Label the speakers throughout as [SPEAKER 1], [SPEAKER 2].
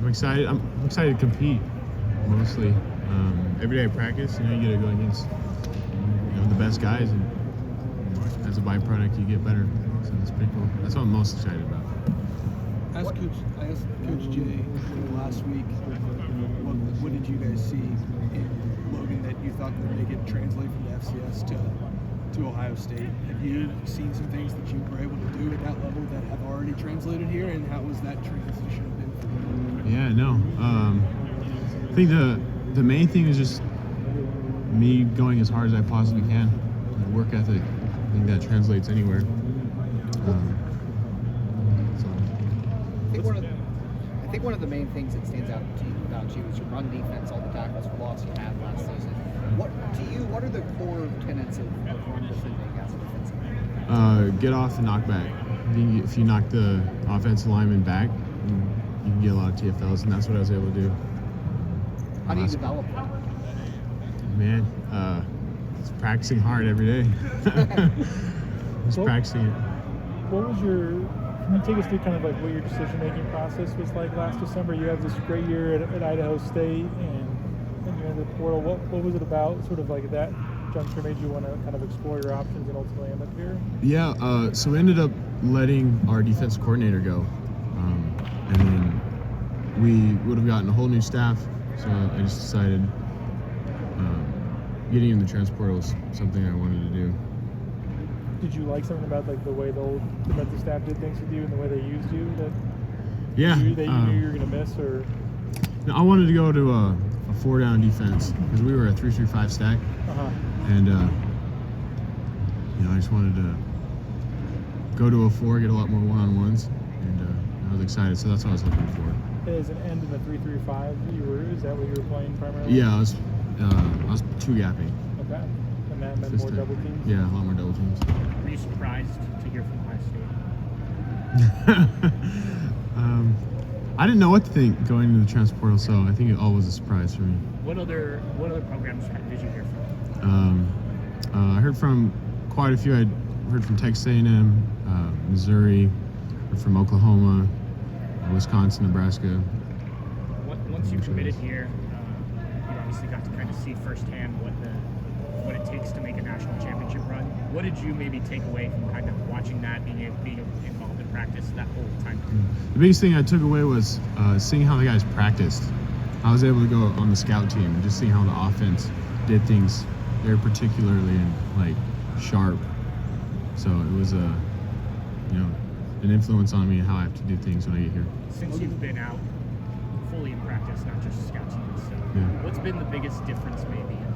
[SPEAKER 1] excited. I'm excited to compete, mostly. Every day I practice, you get to go against the best guys, and as a byproduct, you get better. So it's pretty cool. That's what I'm most excited about.
[SPEAKER 2] I asked Coach Jay last week, what did you guys see in Logan that you thought would make it translate from the FCS to Ohio State? Have you seen some things that you were able to do at that level that have already translated here, and how was that transition been for you?
[SPEAKER 1] Yeah, no. I think the main thing is just me going as hard as I possibly can. Work ethic. I think that translates anywhere.
[SPEAKER 3] I think one of the main things that stands out to you about you is your run defense, all the tackles for loss you had last season. What are the core tenets of run defending as a defensive player?
[SPEAKER 1] Get off the knockback. If you knock the offensive lineman back, you can get a lot of TFLs, and that's what I was able to do.
[SPEAKER 3] How do you develop that?
[SPEAKER 1] Man, it's practicing hard every day. Just practicing it.
[SPEAKER 4] What was can you take us through kind of like what your decision-making process was like last December? You have this great year at Idaho State, and you're in the portal. What was it about, sort of like at that juncture, made you want to kind of explore your options and ultimately end up here?
[SPEAKER 1] Yeah, so we ended up letting our defensive coordinator go, and then we would have gotten a whole new staff. So I just decided getting in the transport was something I wanted to do.
[SPEAKER 4] Did you like something about like the way the old defensive staff did things with you and the way they used you that
[SPEAKER 1] you
[SPEAKER 4] knew you were going to miss? Or
[SPEAKER 1] no, I wanted to go to a 4-down defense because we were a 3-3-5 stack, and I just wanted to go to a 4, get a lot more one-on-ones, and I was excited. So that's what I was looking for.
[SPEAKER 4] As an end in the 3-3-5, is that what you were playing primarily?
[SPEAKER 1] Yeah, I was 2-gapping.
[SPEAKER 4] Okay. And that meant more double teams?
[SPEAKER 1] Yeah, a lot more double teams.
[SPEAKER 5] Were you surprised to hear from Ohio State?
[SPEAKER 1] I didn't know what to think going into the transfer portal, so I think it all was a surprise for me.
[SPEAKER 5] What other programs did you hear from?
[SPEAKER 1] I heard from quite a few. I heard from Texas A&M, Missouri, heard from Oklahoma, Wisconsin, Nebraska.
[SPEAKER 5] Once you committed here, you obviously got to kind of see firsthand what it takes to make a national championship run. What did you maybe take away from kind of watching that, being involved in practice that whole time?
[SPEAKER 1] The biggest thing I took away was seeing how the guys practiced. I was able to go on the scout team and just seeing how the offense did things very particularly and like sharp. So it was an influence on me and how I have to do things when I get here.
[SPEAKER 5] Since you've been out fully in practice, not just scout team and stuff, what's been the biggest difference maybe in the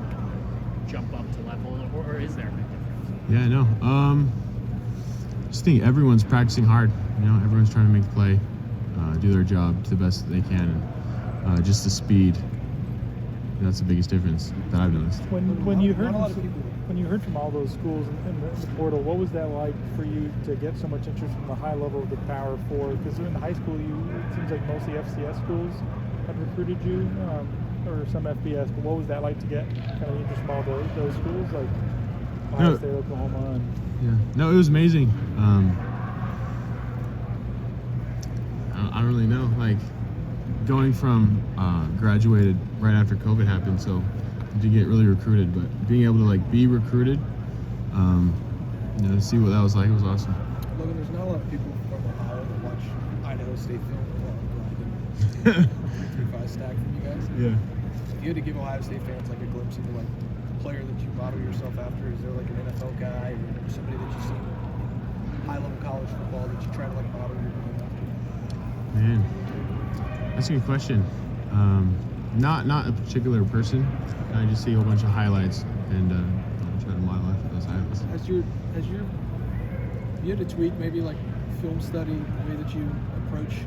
[SPEAKER 5] jump up to level, or is there a big difference?
[SPEAKER 1] Yeah, no. I just think everyone's practicing hard. Everyone's trying to make the play, do their job to the best that they can, and just the speed. That's the biggest difference that I've noticed.
[SPEAKER 4] When you heard from all those schools in the portal, what was that like for you to get so much interest from the high level of the Power 4? Because in high school, it seems like mostly FCS schools had recruited you, or some FBS. But what was that like to get kind of interest from all those schools, like Ohio State, Oklahoma?
[SPEAKER 1] No, it was amazing. I don't really know. Like going from graduated right after COVID happened, so to get really recruited, but being able to be recruited, to see what that was like, it was awesome.
[SPEAKER 2] Logan, there's not a lot of people from Ohio that watch Idaho State film. 3-3-5 stack from you guys.
[SPEAKER 1] Yeah.
[SPEAKER 2] If you had to give Ohio State fans a glimpse into the player that you model yourself after, is there an NFL guy or somebody that you see in high-level college football that you try to model your game after?
[SPEAKER 1] Man, that's a good question. Not a particular person. I just see a whole bunch of highlights and try to model after those highlights.
[SPEAKER 2] You had to tweak maybe film study, the way that you approach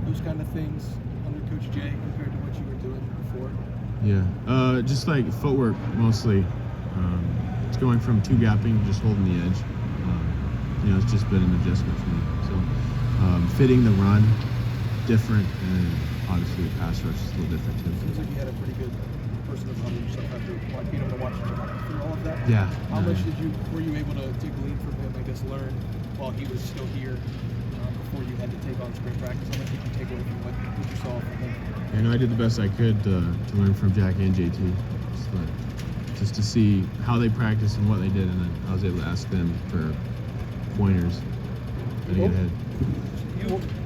[SPEAKER 2] those kind of things under Coach Jay compared to what you were doing before?
[SPEAKER 1] Yeah, just footwork mostly. It's going from 2-gapping, just holding the edge. It's just been an adjustment for me. So fitting the run, different, and obviously the pass rush is a little different too.
[SPEAKER 2] Seems like you had a pretty good person to model yourself after being able to watch him through all of that.
[SPEAKER 1] Yeah.
[SPEAKER 2] How much were you able to glean from him? I guess learn while he was still here before you had to take on spring practice. How much did you take away from what you saw from him?
[SPEAKER 1] You know, I did the best I could to learn from Jack and JT, just to see how they practiced and what they did, and then I was able to ask them for pointers to get ahead.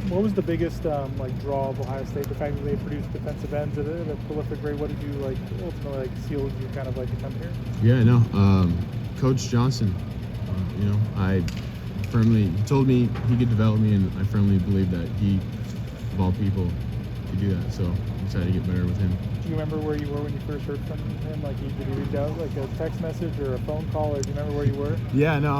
[SPEAKER 4] What was the biggest draw of Ohio State? The fact that they produced defensive ends at a prolific rate. What did you ultimately seal you kind of to come here?
[SPEAKER 1] Yeah, no. Coach Johnson, I he told me he could develop me, and I firmly believe that he, of all people, could do that. So I decided to get better with him.
[SPEAKER 4] Do you remember where you were when you first heard from him? Did he reach out a text message or a phone call, or do you remember where you were?
[SPEAKER 1] Yeah, no,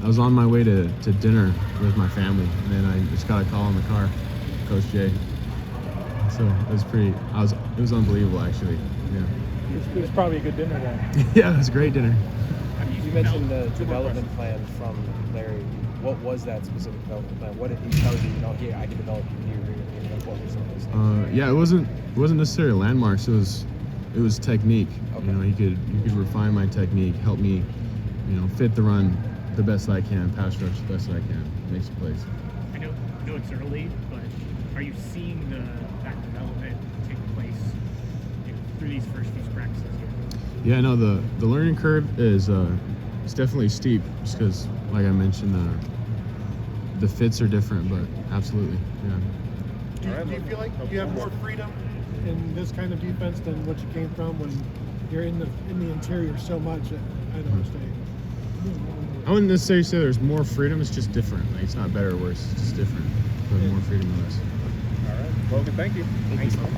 [SPEAKER 1] I was on my way to dinner with my family, and then I just got a call in the car, Coach Jay. So it was it was unbelievable, actually. Yeah.
[SPEAKER 4] It was probably a good dinner then.
[SPEAKER 1] Yeah, it was a great dinner.
[SPEAKER 6] You mentioned the development plan from Larry. What was that specific development plan? What did he tell you? I can develop you here. What were some of those things?
[SPEAKER 1] Yeah, it wasn't necessarily landmarks. It was technique.
[SPEAKER 6] Okay.
[SPEAKER 1] He could refine my technique, help me, fit the run the best I can, pass rush the best I can, make some plays.
[SPEAKER 5] I know it's early, but are you seeing that development take place through these first few practices here?
[SPEAKER 1] Yeah, no, the learning curve is it's definitely steep, just because, like I mentioned, the fits are different, but absolutely, yeah.
[SPEAKER 7] Do you feel like you have more freedom in this kind of defense than what you came from when you're in the interior so much at Idaho State?
[SPEAKER 1] I wouldn't necessarily say there's more freedom. It's just different. It's not better or worse. It's just different. But more freedom with us.
[SPEAKER 2] All right, Logan, thank you.
[SPEAKER 5] Thanks.